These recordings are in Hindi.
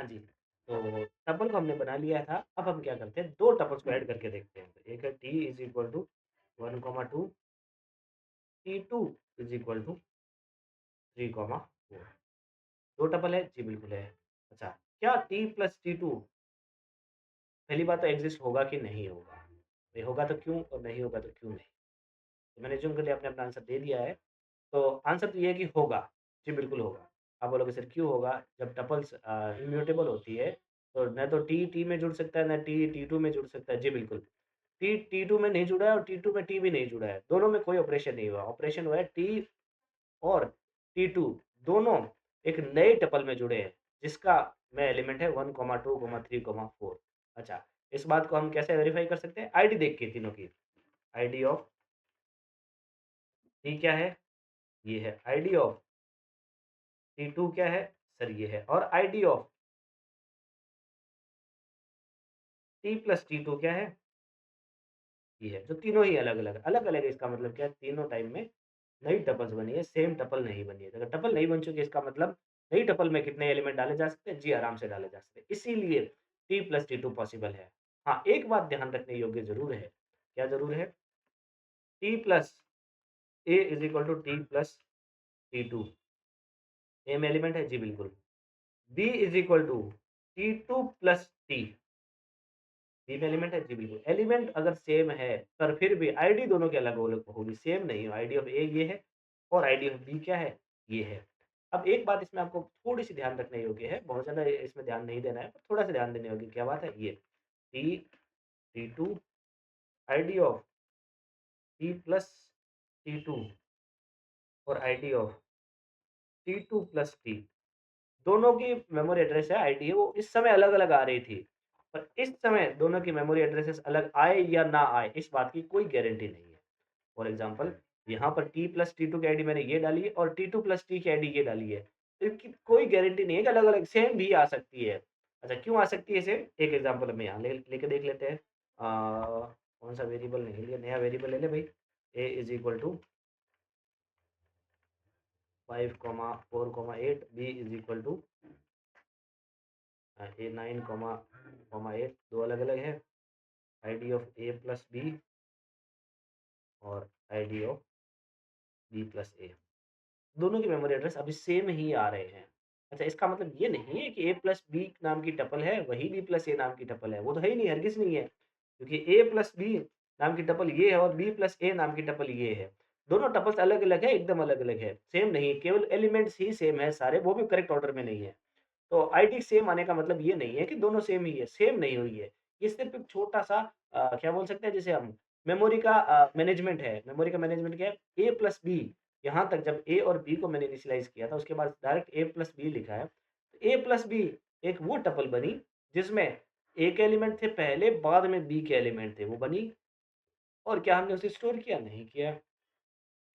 हाँ जी, तो टपल को हमने बना लिया था। अब हम क्या करते हैं, 2 टपल्स को ऐड करके देखते हैं। तो एक है t is equal to 1, 2, t2 is equal to 3, 4। 2 tuple है? जी, बिल्कुल है। अच्छा, क्या t प्लस t2 पहली बात तो एग्ज़िस्ट होगा कि नहीं होगा? नहीं होगा तो क्यों और नहीं होगा तो क्यों नहीं? तो मैंने अज़्यूम कर लिया, आपने अपना आंसर दे दिया है। तो आंसर तो ये है कि होगा। जी, बिल्कुल होगा। आप बोलोगे सर क्यों होगा? जब टपल्स इम्यूटेबल होती है, तो न तो t में जुड़ सकता है, न t t2 में जुड़ सकता है। जी, बिल्कुल। t t2 में नहीं जुड़ा है और t2 में t भी नहीं जुड़ा है। दोनों में कोई ऑपरेशन नहीं हुआ। ऑपरेशन हुआ है t और t2 दोनों एक नए टपल में जुड़े हैं, जिसका में एलिमेंट है 1, 2, 3, 4। अच्छा, इस बात को हम कैसे वेरीफ़ाई कर सकते हैं? आईडी देख के तीनों की। आईडी ऑफ t क्या है? ये है। आईडी ऑफ T2 क्या है? सर ये है। और ID of T plus T2 क्या है? ये है। जो तीनों ही अलग-अलग है। अलग-अलग है इसका मतलब क्या है? तीनों टाइम में नई टपल्स बनी है, सेम टपल नहीं बनी है। अगर टपल नहीं बन चुकी है इसका मतलब नई टपल में कितने एलिमेंट डाले जा सकते हैं? जी, आराम से डाले जा सकते हैं। इसीलिए T प्लस T2 पॉसिबल है। हाँ, एक बात ध्यान रखने योग्य ज़रूर है। क्या ज़रूर है? T plus A is equal to T plus T2 same element है? जी, बिल्कुल। B is equal to T2 plus T same element है? जी, बिल्कुल। एलिमेंट अगर सेम है, पर फिर भी आईडी दोनों की अलग-अलग होगी, सेम नहीं है। आईडी ऑफ ए ये है और आईडी ऑफ बी क्या है? ये है। अब एक बात इसमें आपको थोड़ी-सी ध्यान रखने योग्य है, बहुत ज़्यादा इसमें ध्यान नहीं देना है, पर थोड़ा-सा ध्यान देने योग्य क्या बात है? ये टी, टी2 आईडी ऑफ टी प्लस टी2 और आईडी ऑफ टी2 प्लस टी दोनों की मेमोरी एड्रेस है, आईडी है, वो इस समय अलग-अलग आ रही थी। पर इस समय दोनों की मेमोरी एड्रेसेस अलग आए या ना आए, इस बात की कोई गारंटी नहीं है। फॉर एग्ज़ाम्पल यहाँ पर t प्लस T2 की आईडी मैंने ये डाली है और T2 प्लस T की आईडी ये डाली है। तो इसकी कोई गारंटी नहीं है कि अलग-अलग सेम भी आ सकती है। अच्छा, क्यों आ सकती है सेम? एक एग्ज़ाम्पल हम यहाँ ले लेके देख लेते हैं। कौन-सा वेरिएबल नहीं लिया, नया वेरिएबल ले ले भई। a is equal to 5, 4, 8 b is equal to a 9, 8 दो अलग-अलग है। ID of a plus b और ID of b plus a दोनों के मेमोरी एड्रेस अभी सेम ही आ रहे हैं। अच्छा, इसका मतलब ये नहीं है कि a प्लस b नाम की टपल है, वही b प्लस a नाम की टपल है। वो तो है ही नहीं, हरगिज़ नहीं है। क्योंकि a प्लस b नाम की टपल ये है और b प्लस a नाम की टपल ये है। दोनों टपल्स अलग-अलग है, एकदम अलग-अलग है, सेम नहीं है। केवल एलिमेंट्स ही सेम है सारे, वो भी करेक्ट ऑर्डर में नहीं है। तो आईडी सेम आने का मतलब ये नहीं है कि दोनों सेम ही है, सेम नहीं हुई है। ये सिर्फ़ एक छोटा-सा क्या बोल सकते हैं जिसे हम मेमोरी का मैनेजमेंट है। मेमोरी का मैनेजमेंट क्या है? a प्लस b यहाँ तक जब a और b को मैंने इनिशियलाइज़ किया था, उसके बाद डायरेक्ट a प्लस b लिखा है। a प्लस b एक वो टपल बनी जिसमें a के एलिमेंट थे पहले, बाद में b के एलिमेंट थे, वो बनी। और क्या हमने उसे स्टोर किया? नहीं किया।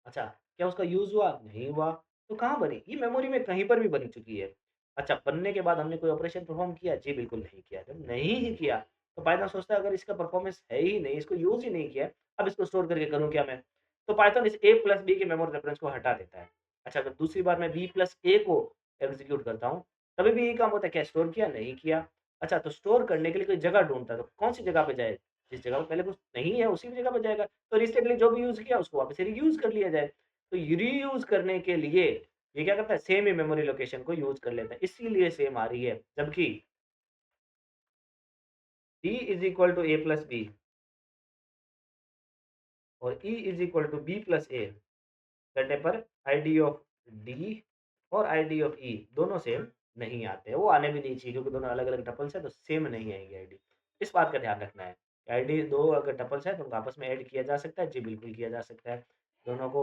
अच्छा, क्या उसका यूज़ हुआ? नहीं हुआ। तो कहाँ बनी? ये मेमोरी में कहीं पर भी बन चुकी है। अच्छा, बनने के बाद हमने कोई ऑपरेशन परफ़ॉर्म किया? जी, बिल्कुल नहीं किया। जब नहीं ही किया, तो पाइथन सोचता है अगर इसका परफ़ॉर्मेंस है ही नहीं, इसको यूज़ ही नहीं किया, अब इसको स्टोर करके करूँ क्या मैं? तो पाइथन इस a प्लस b के मेमोरी रेफरेंस को हटा देता है। अच्छा, अगर दूसरी बार मैं b प्लस a को एग्ज़ीक्यूट करता हूँ, तभी भी यही काम होता है, क्या स्टोर किया? नहीं किया। अच्छा, तो स्टोर करने के लिए कोई जगह ढूँढता है, तो कौन-सी जगह पे जाए? जिस जगह पे पहले कुछ नहीं है, उसी जगह पे जाएगा। तो रिसेंटली जो भी यूज़ किया, उसको वापस से रीयूज़ कर लिया जाए। तो रीयूज़ करने के लिए ये क्या करता है? सेम ही मेमोरी लोकेशन को यूज़ कर लेता है, इसीलिए सेम आ रही है। जबकि d is equal to a plus b और e is equal to b plus a करने पर आईडी ऑफ d और आईडी ऑफ e दोनों सेम नहीं आते हैं। वो आने भी नहीं चाहिए क्योंकि दोनों अलग-अलग टपल्स हैं, तो सेम नहीं आएँगी आईडी। इस बात का ध्यान रखना है। आईडी 2 अगर टपल्स हैं, तो उनको आपस में ऐड किया जा सकता है। जी, बिल्कुल किया जा सकता है। दोनों को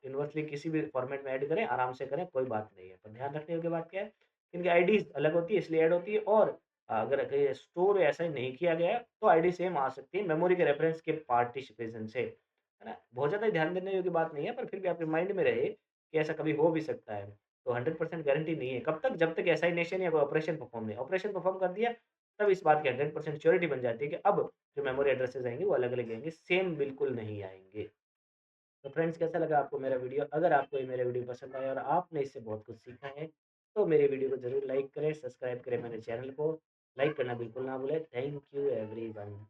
इनवर्सली किसी भी फॉर्मेट में ऐड करें, आराम से करें, कोई बात नहीं है। पर ध्यान रखने योग्य बात क्या है? इनकी आईडीज़ अलग होती है, इसलिए ऐड होती है और अगर कहीं स्टोर ऐसा ही नहीं किया गया है, तो आईडी सेम आ सकती है मेमोरी के रेफरेंस के पार्टिसिपेशन से। है ना? बहुत ज़्यादा ध्यान देने योग्य बात नहीं है, पर फिर भी आपके माइंड में रहे कि ऐसा कभी हो भी सकता है। तो 100% गारंटी नहीं है। कब तक? जब तक असाइनेशन या कोई ऑपरेशन परफॉर्म नहीं ऑपरेशन परफॉर्म कर दिया, तब इस बात की 100% श्योरिटी बन जाती है कि अब जो मेमोरी एड्रेसेस आएँगे, वो अलग-अलग आएँगे, सेम बिल्कुल नहीं आएँगे। तो फ्रेंड्स कैसा लगा आपको मेरा वीडियो? अगर आपको ये मेरा वीडियो पसंद आया और आपने इससे बहुत कुछ सीखा है, तो मेरे वीडियो को ज़रूर लाइक करें, सब्सक्राइब करें मेरे चैनल को। लाइक करना बिल्कुल ना भूलें। Thank you everyone.